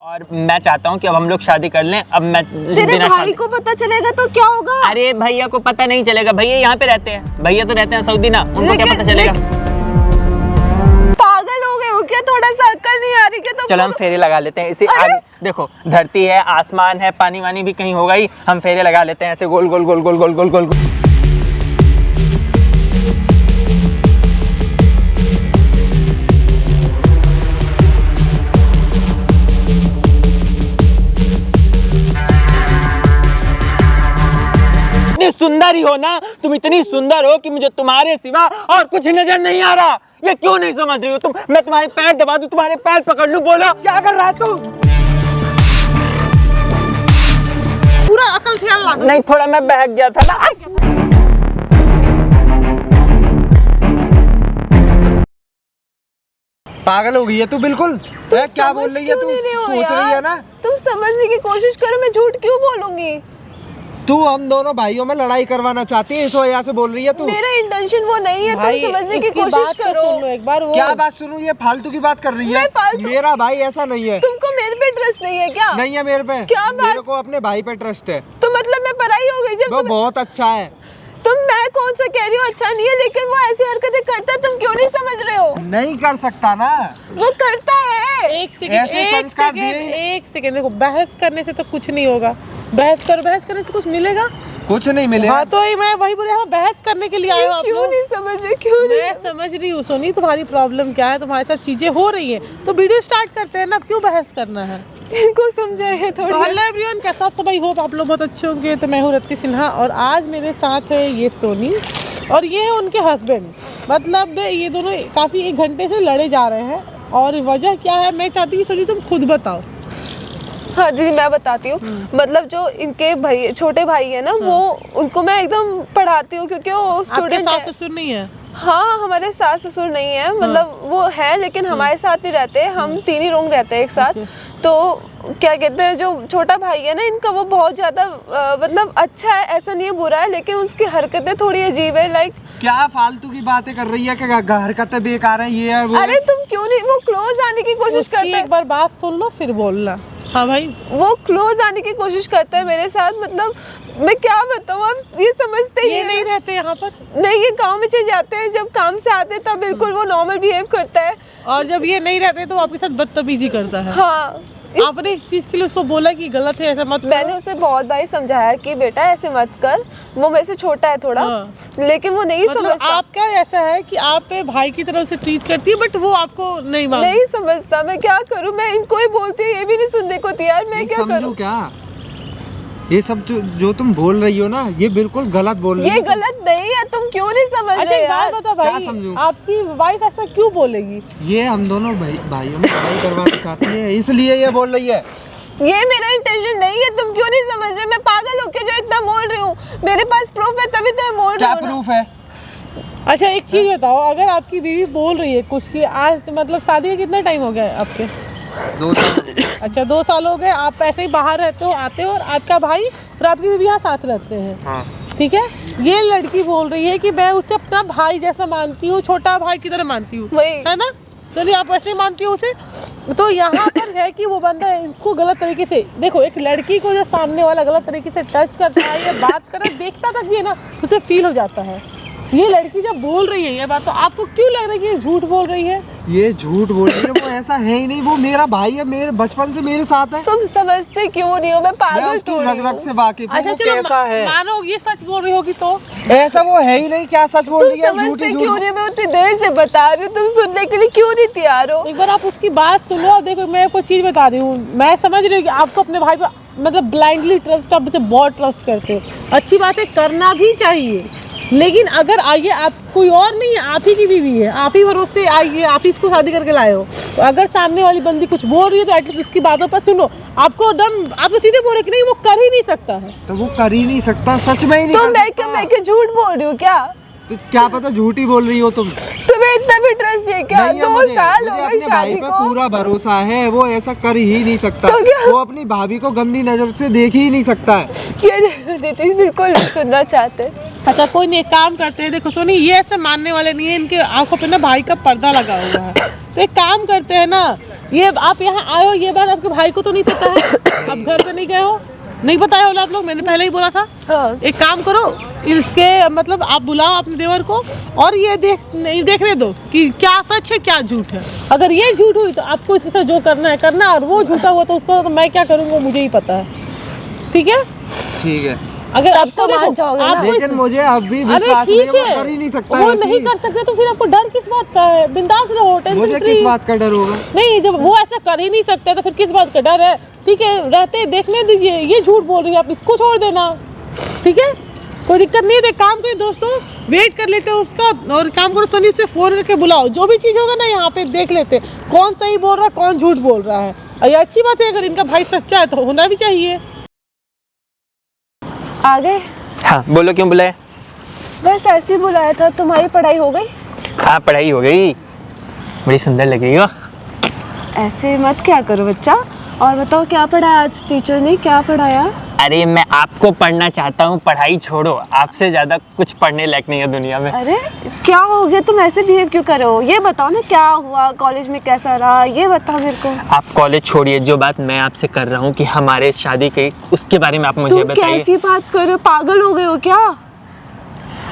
और मैं चाहता हूँ कि अब हम लोग शादी कर लें। अब मैं तेरे भाई को पता चलेगा तो क्या होगा? अरे भैया को पता नहीं चलेगा, भैया यहाँ पे रहते हैं, भैया तो रहते हैं सऊदी ना, उनको क्या पता चलेगा? पागल हो गए हो क्या? थोड़ा सा अक्ल नहीं आ रही क्या? चलो हम फेरे लगा लेते हैं इसे आगे। देखो धरती है, आसमान है, पानी वानी भी कहीं होगा ही, हम फेरे लगा लेते हैं ऐसे गोल गोल गोल गोल गोल गोल गोल गोल। सुंदर ही हो ना तुम, इतनी सुंदर हो कि मुझे तुम्हारे सिवा और कुछ नजर नहीं आ रहा। ये क्यों नहीं समझ रही हो तुम? मैं तुम्हारे पैर दबा दूं, तुम्हारे पैर पकड़ लूं, बोलो क्या कर रहा है तू? पूरा अकल ख्याल ला। नहीं, थोड़ा मैं बहक गया था ना। पागल हो गई है तू बिल्कुल। क्या बोल रही है तू? सोच रही है ना? तुम समझने की कोशिश करो, मैं झूठ क्यों बोलूंगी? तू हम दोनों भाइयों में लड़ाई करवाना चाहती है, इस वजह से बोल रही है तू। मेरा इंटेंशन वो नहीं है, तुम समझने की कोशिश करो। सुन लो एक बार। वो क्या बात सुनूं? ये फालतू की बात कर रही है। मेरा भाई ऐसा नहीं है। तुमको मेरे पे ट्रस्ट नहीं है क्या? नहीं है मेरे पे। क्या बात? मेरे को अपने भाई पे ट्रस्ट है। तो मतलब मैं पराई हो गई जब? वो बहुत अच्छा है। मैं कौन सा कह रही हूँ अच्छा नहीं है, लेकिन वो ऐसी हरकतें करता है, तुम क्यों नहीं समझ रहे हो? नहीं कर सकता ना, वो करता है। एक ऐसे संस्कार दिए ही नहीं। एक सेकंड देखो, बहस करने से तो कुछ नहीं होगा। बहस करने से कुछ मिलेगा? कुछ नहीं मिलेगा। हाँ तो मैं वही बोल रहा हूँ, बहस करने के लिए आए हो आप क्यों लोग। नहीं समझ रहे? क्यों नहीं? मैं समझ रही हूँ सोनी, तुम्हारी प्रॉब्लम क्या है, तुम्हारे साथ चीजें हो रही है, तो वीडियो स्टार्ट करते हैं ना, क्यों बहस करना है? इनको समझाए थोड़ा। तो हेलो एवरीवन, कैसा आप सभी? होप आप लोग बहुत अच्छे होंगे। तो मैं हूँ रत्ती सिन्हा और आज मेरे साथ है ये सोनी और ये है उनके हस्बैंड। मतलब ये दोनों काफ़ी 1 घंटे से लड़े जा रहे हैं और वजह क्या है मैं चाहती हूँ सोनी तुम खुद बताओ। हाँ जी मैं बताती हूँ। मतलब जो इनके भाई छोटे भाई है ना, वो उनको मैं एकदम पढ़ाती हूँ क्योंकि वो स्टूडेंट सास ससुर नहीं है? हाँ हमारे सास ससुर नहीं है, मतलब वो है लेकिन हमारे साथ ही रहते हैं, हम 3 ही रूम रहते हैं एक साथ। तो क्या कहते हैं, जो छोटा भाई है ना इनका, वो बहुत ज्यादा मतलब अच्छा है, ऐसा नहीं है बुरा है, लेकिन उसकी हरकतें थोड़ी अजीब है। लाइक क्या फालतू की बातें कर रही है? क्या हरकतें बेकार है ये है वो? अरे तुम क्यों नहीं, वो क्लोज आने की कोशिश करता है। एक बार बात सुन लो फिर बोलना। हाँ भाई, वो क्लोज आने की कोशिश करता है मेरे साथ। मतलब मैं क्या बताऊँ, आप ये समझते ही नहीं रहते यहाँ पर? नहीं, ये गांव में चले जाते हैं, जब काम से आते हैं तब बिल्कुल वो नॉर्मल बिहेव करता है। और जब ये नहीं रहते तो आपके साथ बदतमीजी करता है? हाँ। आपने इस चीज के लिए उसको बोला कि गलत है ऐसा मत करो? मैंने उसे बहुत बार समझाया कि बेटा ऐसे मत कर, वो मेरे से छोटा है थोड़ा। लेकिन वो नहीं मतलब समझता। आपका ऐसा है कि आप भाई की तरह से ट्रीट करती है बट वो आपको नहीं समझता। मैं क्या करूं, मैं इनको ही बोलती हूँ, ये भी नहीं सुनने को तैयार। मैं क्या करूं? क्या ये सब जो तुम बोल रही हो ना, ये बिल्कुल गलत बोल रही हो। ये गलत नहीं है, तुम क्यों नहीं समझ रहे यार? बता भाई, क्या समझूं? आपकी वाइफ ऐसा क्यों बोलेगी? ये हम दोनों भाइयों में लड़ाई करवाना चाहती है, इसलिए ये बोल रही है। ये मेरा इंटेंशन नहीं है, तुम क्यों नहीं समझ रहे? मैं पागल होके जो इतना बोल रही हूँ, मेरे पास प्रूफ है तभी तो मैं बोल रही हूँ। क्या प्रूफ है? अच्छा एक चीज बताओ, अगर आपकी बीवी बोल रही है कुछ की, आज मतलब शादी का कितना टाइम हो गया है आपके? 2 साल। अच्छा 2 साल हो गए, आप ऐसे ही बाहर रहते हो आते हो और आपका भाई और आपकी बीवी यहाँ साथ रहते हैं। हाँ। ठीक है, ये लड़की बोल रही है कि मैं उसे अपना भाई जैसा मानती हूँ, छोटा भाई की तरह मानती हूँ, है ना? चलिए आप ऐसे ही मानती हो उसे। तो यहाँ पर है कि वो बंदा इसको गलत तरीके से, देखो एक लड़की को जो सामने वाला गलत तरीके से टच करता है या बात कर रहा है, देखता तक भी है ना, उसे फील हो जाता है। ये लड़की जब बोल रही है ये बात, तो आपको क्यों लग रहा है कि ये झूठ बोल रही है? ये झूठ बोल रही है, वो ऐसा है ही नहीं। वो मेरा भाई है, मेरे बचपन से मेरे साथ है। तुम समझते क्यों नहीं हो? मैं पागल मैं उसकी रग-रग से वाकिफ हूँ। अच्छा वो कैसा है? मानो ये सच बोल रही होगी तो? ऐसा वो है ही नहीं। क्या सच बोल रही है? झूठ ही झूठ। क्यों नहीं? मैं उतनी देर से बता रही हूँ, तुम सुनने के लिए क्यों नहीं तैयार हो? एक बार आप उसकी बात सुनो और देखो, मैं आपको चीज बता रही हूँ, मैं समझ रही हूँ कि आपको अपने भाई पर मतलब ब्लाइंडली ट्रस्ट, आप उसे बहुत ट्रस्ट करते हो, अच्छी बात है, करना भी चाहिए। लेकिन अगर आइए, आप कोई और नहीं है, आप ही की बीवी है, आप ही भरोसे आइए, आप ही इसको शादी करके लाए हो, तो अगर सामने वाली बंदी कुछ बोल रही है तो एटलीस्ट उसकी बातों पर सुनो। आपको दम, आप तो सीधे बोल रहे कि नहीं वो कर ही नहीं सकता है, तो वो कर ही नहीं सकता, सच में ही नहीं। तो मैं क्या झूठ बोल रही हूँ क्या? तो क्या पता झूठी बोल रही हो तुम। तुम्हें इतना भी ट्रस्ट है क्या? 2 साल हो गए शादी को। पूरा भरोसा है, वो ऐसा कर ही नहीं सकता। वो अपनी भाभी को गंदी नजर से देख ही नहीं सकता है। ये दीदी बिल्कुल नहीं सुनना चाहते। अच्छा कोई नहीं, काम करते हैं, देखो सोनी ये ऐसे मानने वाले नहीं है, इनके आंखों पे ना भाई का पर्दा लगा हुआ है। तो एक काम करते हैं ना, ये आप यहाँ आए हो, ये बात आपके भाई को तो नहीं पता है? आप घर पे नहीं गए हो, नहीं बताया होगा आप लोग, मैंने पहले ही बोला था। हाँ। एक काम करो, इसके मतलब आप बुलाओ अपने देवर को और ये देखने दो कि क्या सच है क्या झूठ है। अगर ये झूठ हुई तो आपको इसके साथ जो करना है करना, और वो झूठा हुआ तो उसको तो मैं क्या करूँगा मुझे ही पता है। ठीक है ठीक है, अगर अब तो मान जाओगे ना। लेकिन मुझे अभी विश्वास नहीं है, वो कर ही नहीं सकता वो ऐसे नहीं ही। कर सकते तो फिर आपको डर किस बात का है? बिंदास रहो, टेंशन मुझे फ्री। किस बात का डर होगा? नहीं, जब वो ऐसा कर ही नहीं सकते तो फिर किस बात का डर है? ठीक है, रहते देखने दीजिए। ये झूठ बोल रही है, आप इसको छोड़ देना। ठीक है, कोई दिक्कत नहीं है। काम करिए दोस्तों, वेट कर लेते हैं उसका, और काम करो सनी से फोन करके बुलाओ। जो भी चीज़ होगा ना यहाँ पे देख लेते कौन सही बोल रहा है कौन झूठ बोल रहा है। और ये अच्छी बात है, अगर इनका भाई सच्चा है तो होना भी चाहिए। आगे हाँ बोलो, क्यों बुलाए? बस ऐसे ही बुलाया था। तुम्हारी पढ़ाई हो गई? हाँ पढ़ाई हो गई, बड़ी सुंदर लग रही हो। ऐसे मत क्या करो बच्चा। और बताओ क्या पढ़ाया आज टीचर ने, क्या पढ़ाया? अरे मैं आपको पढ़ना चाहता हूँ, पढ़ाई छोड़ो। आपसे ज़्यादा कुछ पढ़ने लायक नहीं है दुनिया में। अरे क्या हो गया, तुम ऐसे बिहेव क्यों कर रहे हो? ये बताओ ना क्या हुआ, कॉलेज में कैसा रहा, ये बताओ मेरे को। आप कॉलेज छोड़िए, जो बात मैं आपसे कर रहा हूँ कि हमारे शादी की, उसके बारे में आप मुझे तुम बताइए। कैसी बात कर रहे हो, पागल हो गए हो क्या?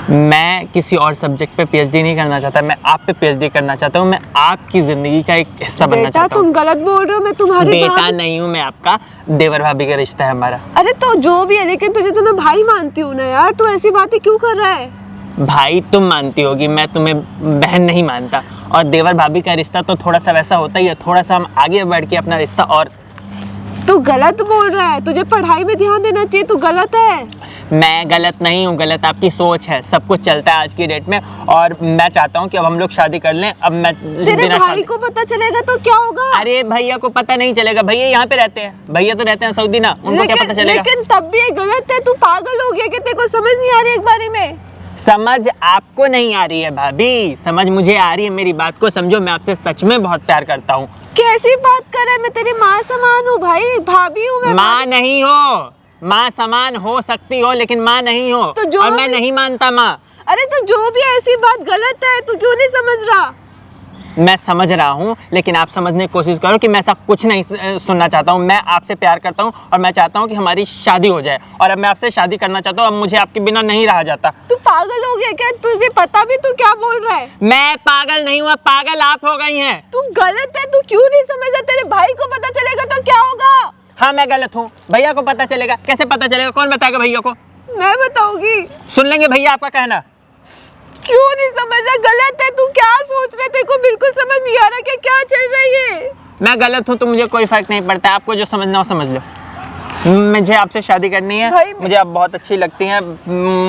मैं किसी और सब्जेक्ट पे पीएचडी नहीं करना चाहता, मैं आप पे पीएचडी करना चाहता हूँ। मैं आपकी जिंदगी का एक हिस्सा बनना चाहता हूँ। तुम गलत बोल रहे हो, मैं तुम्हारी बेटा नहीं हूँ मैं आपका, देवर भाभी का रिश्ता है हमारा। अरे तो जो भी है, लेकिन तुझे तो मैं भाई मानती हूँ ना यार, तू ऐसी बातें क्यों कर रहा है? भाई तुम मानती होगी, मैं तुम्हें बहन नहीं मानता। और देवर भाभी का रिश्ता तो थोड़ा सा वैसा होता ही है, थोड़ा सा हम आगे बढ़ के अपना रिश्ता। और तू गलत बोल रहा है, तुझे पढ़ाई में ध्यान देना चाहिए, तू गलत है। मैं गलत नहीं हूँ, गलत आपकी सोच है। सब कुछ चलता है आज की डेट में, और मैं चाहता हूँ कि अब हम लोग शादी कर लें। अब मैं तेरे भाई को पता चलेगा तो क्या होगा? अरे भैया को पता नहीं चलेगा, भैया यहाँ पे रहते हैं, भैया तो रहते हैं सऊदी ना, उनको क्या पता चलेगा? लेकिन तब भी ये गलत है, तू पागल हो गया कि तेरे को समझ नहीं आ रही एक बारे में? समझ आपको नहीं आ रही है भाभी, समझ मुझे आ रही है। मेरी बात को समझो, मैं आपसे सच में बहुत प्यार करता हूँ। कैसी बात कर रहा है? मैं तेरी माँ समान हूँ भाई, भाभी हूँ मैं। माँ नहीं हो, माँ समान हो सकती हो लेकिन माँ नहीं हो। तो जो और मैं नहीं मानता माँ। अरे तो जो भी ऐसी बात गलत है, तू क्यों नहीं समझ रहा? मैं समझ रहा हूँ, लेकिन आप समझने की कोशिश करो कि मैं ऐसा कुछ नहीं सुनना चाहता हूँ। मैं आपसे प्यार करता हूँ और मैं चाहता हूँ कि हमारी शादी हो जाए, और अब मैं आपसे शादी करना चाहता हूँ। अब मुझे आपके बिना नहीं रहा जाता। तू पागल हो गया क्या? तुझे पता भी तू क्या बोल रहा है? मैं पागल नहीं हुआ, पागल आप हो गई हैं। तू गलत है, तू क्यों नहीं समझ रहा? तेरे भाई को पता चलेगा तो क्या होगा? हाँ मैं गलत हूँ, भैया को पता चलेगा। कैसे पता चलेगा? कौन बताएगा भैया को? मैं बताऊंगी। सुन लेंगे भैया आपका कहना। क्यों नहीं समझ रहा? गलत है, तू क्या सोच रहा है? तेरे को बिल्कुल समझ नहीं आ रहा कि क्या चल रही है। मैं गलत हूँ तो मुझे कोई फर्क नहीं पड़ता, आपको जो समझना हो समझ लो। मुझे आपसे शादी करनी है भाई, मुझे आप बहुत अच्छी लगती हैं,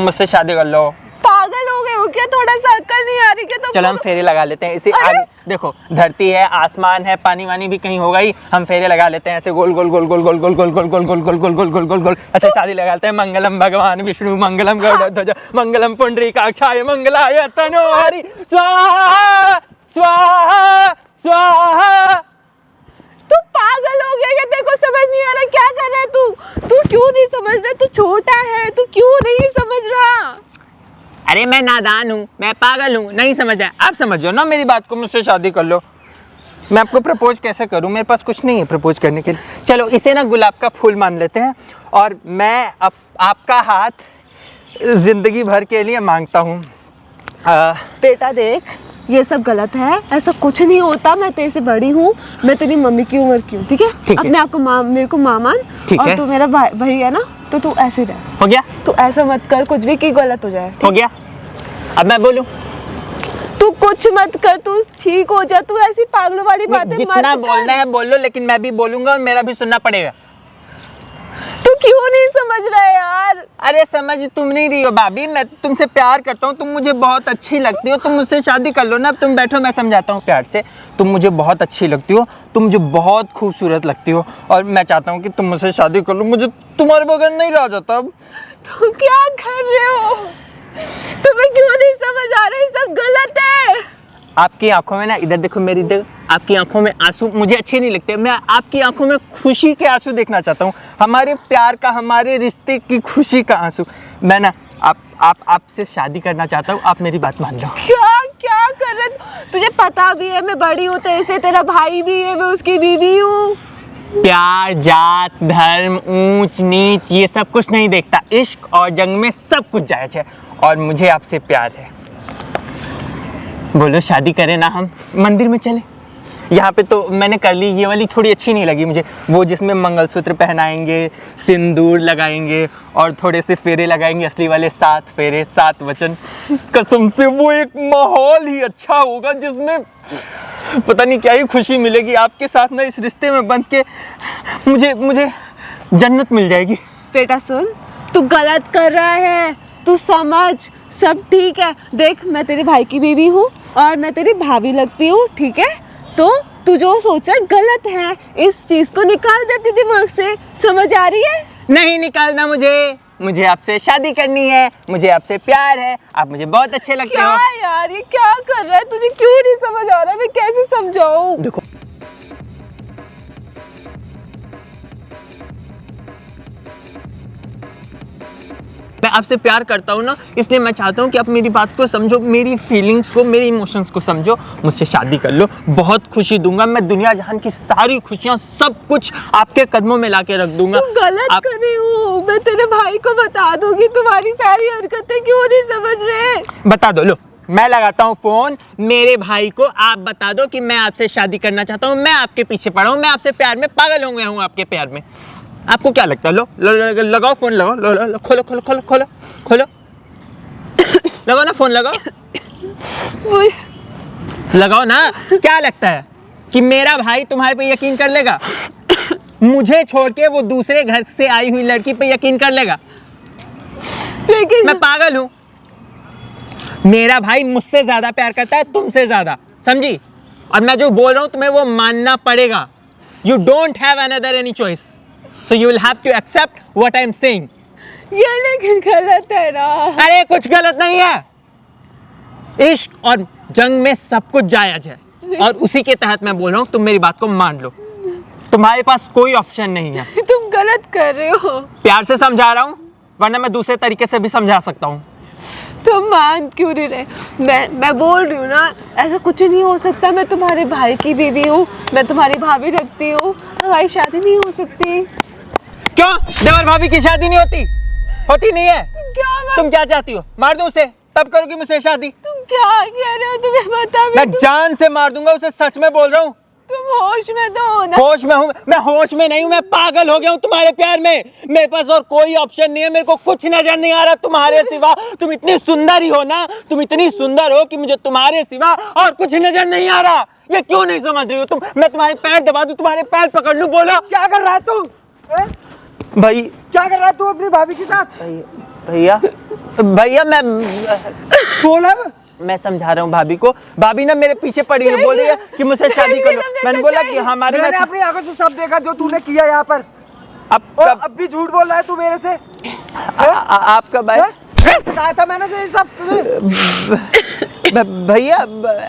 मुझसे शादी कर लो। पागल हो गए हो क्या? थोड़ा सा अक्ल नहीं आ रही क्या? तो चलो हम फेरे लगा लेते हैं इसी अरे! आगे। देखो धरती है, आसमान है, पानी वानी भी कहीं होगा ही, हम फेरे लगा लेते हैं ऐसे गोल गोल गोल गोल गोल गोल गोल गोल गोल गोल गोल गोल गोल गोल गोल गोल ऐसे शादी लगा लेते हैं। मंगलम भगवान विष्णु मंगलम गरुड़ध्वज मंगलम पुंडरीकाक्षाय मंगलाय तनोहरि स्वाहा स्वाहा स्वाहा। तू पागल हो गया क्या? तेरे को समझ नहीं आ रहा क्या कर रहा है तू? तू क्यों नहीं समझ रहा? तू छोटा है, तू क्यों नहीं समझ रहा? अरे मैं नादान हूँ, मैं पागल हूँ, नहीं समझ रहा। आप समझो ना मेरी बात को, मुझसे शादी कर लो। मैं आपको प्रपोज कैसे करूँ? मेरे पास कुछ नहीं है प्रपोज करने के लिए। चलो इसे ना गुलाब का फूल मान लेते हैं, और मैं आपका हाथ जिंदगी भर के लिए मांगता हूँ। बेटा देख, ये सब गलत है, ऐसा कुछ नहीं होता। मैं तेरे से बड़ी हूँ, मैं तेरी मम्मी की उम्र की हूँ, ठीक है? अपने आप को माँ, मेरे को माँ मान। ठीक और है। तू मेरा भाई है ना, तो तू ऐसे रह। हो गया? तू ऐसा मत कर कुछ भी कि गलत हो जाए। हो गया? अब मैं बोलूं? तू कुछ मत कर, तू ठीक हो जा। तू ऐसी पागलों वाली बातें मत जितना कर। बोलना है बोल लो, लेकिन मैं भी बोलूंगा और मेरा भी सुनना पड़ेगा। तू क्यों नहीं समझ रहा है यार? अरे समझ तुम नहीं रही हो भाभी, मैं तुमसे प्यार करता हूँ, तुम मुझे बहुत अच्छी लगती हो। तुम मुझसे शादी कर लो ना। अब तुम बैठो, मैं समझाता हूँ प्यार से। तुम मुझे बहुत अच्छी लगती हो, तुम मुझे बहुत खूबसूरत लगती हो, और मैं चाहता हूँ कि तुम मुझसे शादी कर लो। मुझे तुम्हारे बगैर नहीं रहा जाता अब। तू क्या कर रहे हो? तुम्हें क्यों नहीं समझ आ रहा? ये सब गलत है। आपकी आंखों में ना, इधर देखो मेरी, इधर आपकी आंखों में आंसू मुझे अच्छे नहीं लगते। मैं आपकी आंखों में खुशी के आंसू देखना चाहता हूँ, हमारे प्यार का, हमारे रिश्ते की खुशी का आंसू। मैं ना आपसे शादी करना चाहता हूँ, आप मेरी बात मान लो। क्या क्या कर रहे? तुझे पता भी है मैं बड़ी हूँ, तेरे से, तेरा भाई भी है, मैं उसकी बीवी हूँ। प्यार जात धर्म ऊंच नीच ये सब कुछ नहीं देखता, इश्क और जंग में सब कुछ जायज है और मुझे आपसे प्यार है। बोलो शादी करें ना, हम मंदिर में चले। यहाँ पे तो मैंने कर ली, ये वाली थोड़ी अच्छी नहीं लगी मुझे, वो जिसमें मंगलसूत्र पहनाएंगे, सिंदूर लगाएंगे और थोड़े से फेरे लगाएंगे, असली वाले 7 फेरे 7 वचन। कसम से वो एक माहौल ही अच्छा होगा जिसमें पता नहीं क्या ही खुशी मिलेगी। आपके साथ ना इस रिश्ते में बंध के मुझे जन्नत मिल जाएगी। बेटा सुन, तू गलत कर रहा है, तू समझ, सब ठीक है। देख मैं तेरे भाई की बीवी हूँ और मैं तेरी भाभी लगती हूँ, ठीक है? तो तू जो सोचा गलत है, इस चीज को निकाल दे अपने दिमाग से, समझ आ रही है? नहीं निकालना मुझे आपसे शादी करनी है, मुझे आपसे प्यार है, आप मुझे बहुत अच्छे लगते हो। क्या यार ये क्या कर रहा है? तुझे क्यों नहीं समझ आ रहा? मैं कैसे समझाऊं? देखो मैं आपसे प्यार करता हूँ ना, इसलिए मैं चाहता हूँ कि आप मेरी बात को समझो, मेरी फीलिंग्स को, मेरी इमोशंस को समझो, मुझसे शादी कर लो। बहुत खुशी दूंगा मैं, दुनिया जहान की सारी खुशियाँ सब कुछ आपके कदमों में लाके रख दूंगा। तू गलत कर रही हूँ, मैं तेरे भाई को बता दूंगी। तुम्हारी सारी हरकतें क्यों नहीं समझ रहे? बता दो, लो मैं लगाता हूँ फोन, मेरे भाई को आप बता दो कि मैं आपसे शादी करना चाहता हूँ, मैं आपके पीछे पड़ा हूँ, मैं आपसे प्यार में पागल हो गया हूँ, आपके प्यार में। आपको क्या लगता है? लगाओ फोन, लगाओ, खोलो लगाओ ना फोन, लगाओ ना। क्या लगता है कि मेरा भाई तुम्हारे पे यकीन कर लेगा? मुझे छोड़ के वो दूसरे घर से आई हुई लड़की पे यकीन कर लेगा? लेकिन मैं पागल हूँ? मेरा भाई मुझसे ज्यादा प्यार करता है तुमसे ज्यादा, समझी? और मैं जो बोल रहा हूँ तुम्हें वो मानना पड़ेगा। You don't have another any choice, so you will have to accept what I am saying. ये लेकिन गलत है ना। अरे कुछ गलत नहीं है, इश्क और जंग में सब कुछ जायज है और उसी के तहत मैं बोल रहा हूँ, तुम मेरी बात को मान लो। तुम्हारे पास कोई ऑप्शन नहीं है। तुम गलत कर रहे हो। प्यार से समझा रहा हूँ, वरना मैं दूसरे तरीके से भी समझा सकता हूँ। तुम मान क्यों नहीं रहे? मैं बोल रही हूँ ना, ऐसा कुछ नहीं हो सकता। मैं तुम्हारे भाई की बीवी हूँ, मैं तुम्हारी भाभी रखती हूँ, हमारी शादी नहीं हो सकती। क्यों? देवर भाभी की शादी नहीं होती? होती नहीं है? तुम क्या चाहती हो? मार दूं उसे, तब करोगी मुझसे शादी? तुम क्या कह रहे हो? तुम्हें पता भी? मैं जान से मार दूंगा उसे, सच में बोल रहा हूँ। तुम होश में तो हो ना? होश में हूँ मैं? होश में नहीं हूँ, मैं पागल हो गया हूँ तुम्हारे प्यार में। मेरे पास और कोई ऑप्शन नहीं है, मेरे को कुछ नजर नहीं आ रहा तुम्हारे सिवा। तुम इतनी सुंदर ही हो ना, तुम इतनी सुंदर हो कि मुझे तुम्हारे सिवा और कुछ नजर नहीं आ रहा। ये क्यों नहीं समझ रही हो तुम? मैं तुम्हारे पैर दबा दूं, तुम्हारे पैर पकड़ लूं, बोलो क्या कर रहा है तू? भाई क्या कर रहा है तू अपनी भाभी के साथ? भैया बोल अब। मैं समझा रहा हूँ भाभी को। भाभी ना मेरे पीछे पड़ी है, बोल रही है कि मुझसे शादी कर लो। मैंने बोला कि हमारे मैंने अपनी आंखों से सब देखा जो तूने किया यहाँ पर। अब भी झूठ बोल रहा है तू मेरे से। आपका भाई बताया था मैंने ये सब तुझे। भैया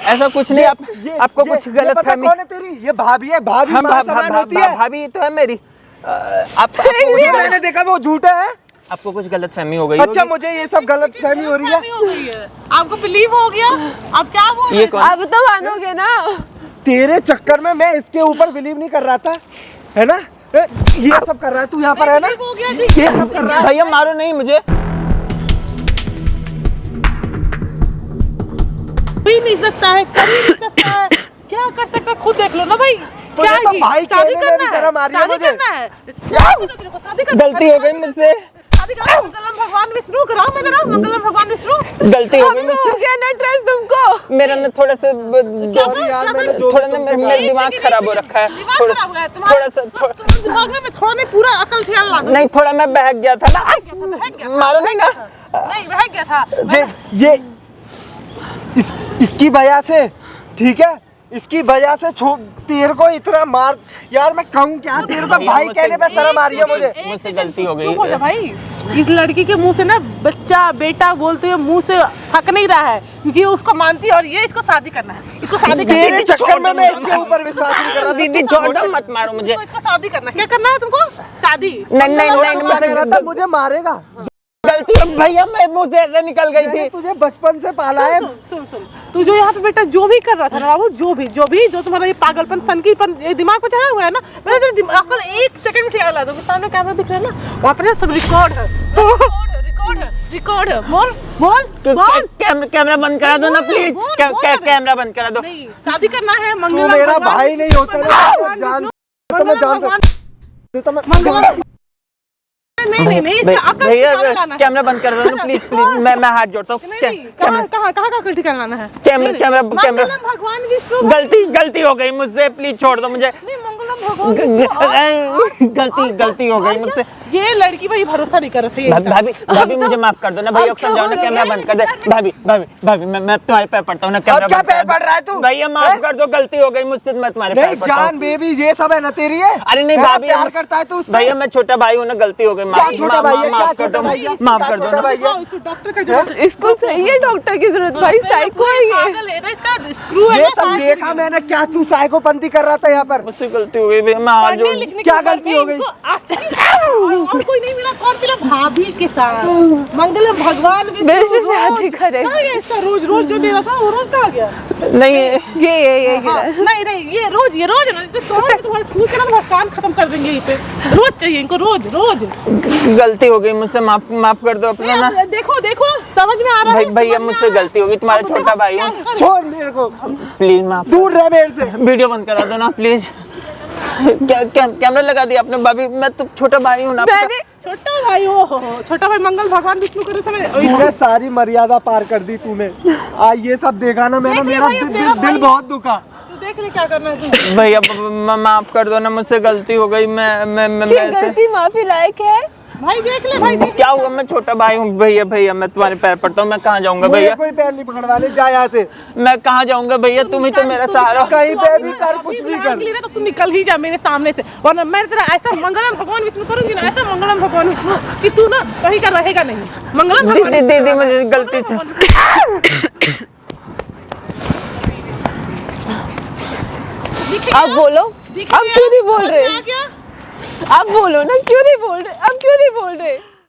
ऐसा कुछ नहीं, आपको कुछ गलत फहमी। कौन है तेरी? ये भाभी है, भाभी हम मां समान होती है। भाभी तो है मेरी। मैंने देखा वो झूठा है। आपको कुछ गलत फहमी हो गई। अच्छा मुझे ये सब गलत फहमी हो रही है। आपको बिलीव हो गया? आप क्या बोल रहे हैं? अब तो मानोगे ना? तेरे चक्कर में मैं इसके ऊपर बिलीव नहीं कर रहा था, है ना? ये सब कर रहा है तू यहाँ पर, है ना? ये सब कर रहा है। भैया मारो नहीं मुझे। भी नहीं सकता है, कर ही नहीं सकता है, क्या कर सकता है? खुद देख लो ना भाई। तुझे तो भाई शादी कहने में भी शर्म आ रही है मुझे। गलती हो गई मुझसे। मंगलम भगवान विष्णु कराओ, मैं कराऊं मंगलम भगवान विष्णु। गलती हो गई मुझसे। हो गया ना ट्रस्ट तुमको? मेरा ना थोड़ा सा थोड़ा ना मेरा दिमाग खराब हो रखा है। थोड़ा सा दिमाग में थोड़ा नहीं, पूरा अकल ख्याल ला। नहीं, थोड़ा मैं बहक गया था ना। मारो नहीं ना। नहीं बहक गया था। ये इसकी वजह से, ठीक है, इसकी वजह से तेरे को इतना मार। यार मैं कहूँ क्या? तेरे को भाई कहने पे शर्म आ रही है मुझे। मुझसे गलती हो गई। चुप हो जा भाई। इस लड़की के मुंह से ना बच्चा बेटा बोलते हुए मुंह से हक नहीं रहा है, क्योंकि उसको मानती है और ये इसको शादी करना है। इसको शादी करना है। तेरे चक्कर में मैं इसके ऊपर विश्वास नहीं कर रहा। दीदी छोड़ मत मारो मुझे। इसको शादी करना, क्या करना है तुमको? शादी। नहीं, मुझे मारेगा। होती है भैया, मैं मुंह से ऐसे निकल गई थी। तुझे बचपन से पाला है। सुन तू जो यहाँ पे बेटा जो भी कर रहा था ना बाबू, जो तुम्हारा ये पागलपन सनकीपन ये दिमाग पे चढ़ा हुआ है ना, मैं तेरे दिमाग को 1 सेकंड में ठिकाना ला दूंगी। सामने कैमरा दिख रहा है ना, वहाँ पे ना सब रिकॉर्ड है। बोल कैमरा बंद करा दो ना प्लीज, कैमरा बंद करा दो। नहीं, शादी करना है तू मंगलम मेरा भगवान भाई नहीं होता ना, जान तो मैं जान सकता, मंगलम नहीं इसका अकल भैया ठिकाना है। कैमरा बंद कर दो ना प्लीज प्लीज, मैं हाथ जोड़ता हूँ। कहाँ का अकल ठिकाना लाना है? कैमरा मंगलम भगवान विष्णु। गलती हो गई मुझसे, प्लीज छोड़ दो मुझे। नहीं, मंगलम भगवान गलती हो गई मुझसे। ये लड़की भाई भरोसा नहीं कर रही है। भाभी मुझे माफ कर दो ना, भैया को समझाओ ना, कैमरा बंद कर दे। भाभी मैं तुम्हारे पैर पड़ता हूँ ना, कैमरा क्या पैर पड़ रहा है तू? भैया माफ कर दो, गलती हो गई मुझसे, मैं तुम्हारे पैर नहीं पड़ता हूँ। जान बेबी ये सब है ना तेरी है। अरे नहीं भाभी, प्यार करता है तू। भैया मैं छोटा भाई हूँ ना, गलती हो गई, माफ कर दो ना। इसको डॉक्टर का जरूरत है। इसको सही है डॉक्टर की जरूरत, भाई साइको है ये। पागल है ना, इसका स्क्रू है ये ना, सब देखा मैंने, क्या तू साइकोपंती कर रहा था यहाँ पर? मुझसे गलती हो गई भैया, मैं हाथ जोड़। क्या गलती हो गई? और कोई नहीं मिला, कौन मिला? भाभी के साथ मंगलम भगवान विष्णु मेरे से शादी करे। कहाँ गया इसका? रोज जो दे रहा था वो रोज कहाँ गया? नहीं ये गिरा। नहीं ये रोज है ना, तुम्हारे फूस के ना तुम्हारा कान खत्म कर देंगे यहीं पे। रोज चाहिए इनको, रोज। गलती हो गई मुझसे, माफ कर दो अपना ना। देखो समझ में आ रहा है। भैया मुझसे गलती हो गई, तुम्हारा छोटा भाई हूँ, छोड़ मेरे को, प्लीज माफ। दूर रह मेरे से। वीडियो बंद करा दो ना प्लीज। कैमरा लगा दिया आपने भाभी, मैं तो छोटा भाई हूँ ना आपका। छोटा भाई छोटा भाई मंगल भगवान विष्णु करे समय। तूने सारी मर्यादा पार कर दी तूने। ये सब देखा ना मैंने, मेरा दिल बहुत दुखा। तू देख ले क्या करना है तू। भैया माफ कर दो ना, मुझसे गलती हो गई। मैं गलती माफी लायक है भाई, देख ले भाई। क्या हुआ, मैं छोटा भाई हूँ भैया मैं तुम्हारे पैर पड़ता हूँ। मैं कहाँ जाऊँगा भैया? कोई पैर नहीं पकड़वाने, जा यहाँ से। मैं कहाँ जाऊँगा भैया, तुम ही तो मेरा सहारा। कहीं पे भी कर, कुछ भी कर। तो तू निकल ही जा मेरे सामने से, वरना मैं तेरा ऐसा मंगलम भगवान विष्णु करूंगी ना, ऐसा मंगलम भगवान विष्णु कि तू ना कहीं का रहेगा नहीं। मंगलम भगवान दीदी मुझे गलती से। अब बोलो, अब क्यों नहीं बोल रहे? अब बोलो ना, क्यों नहीं बोल रहे?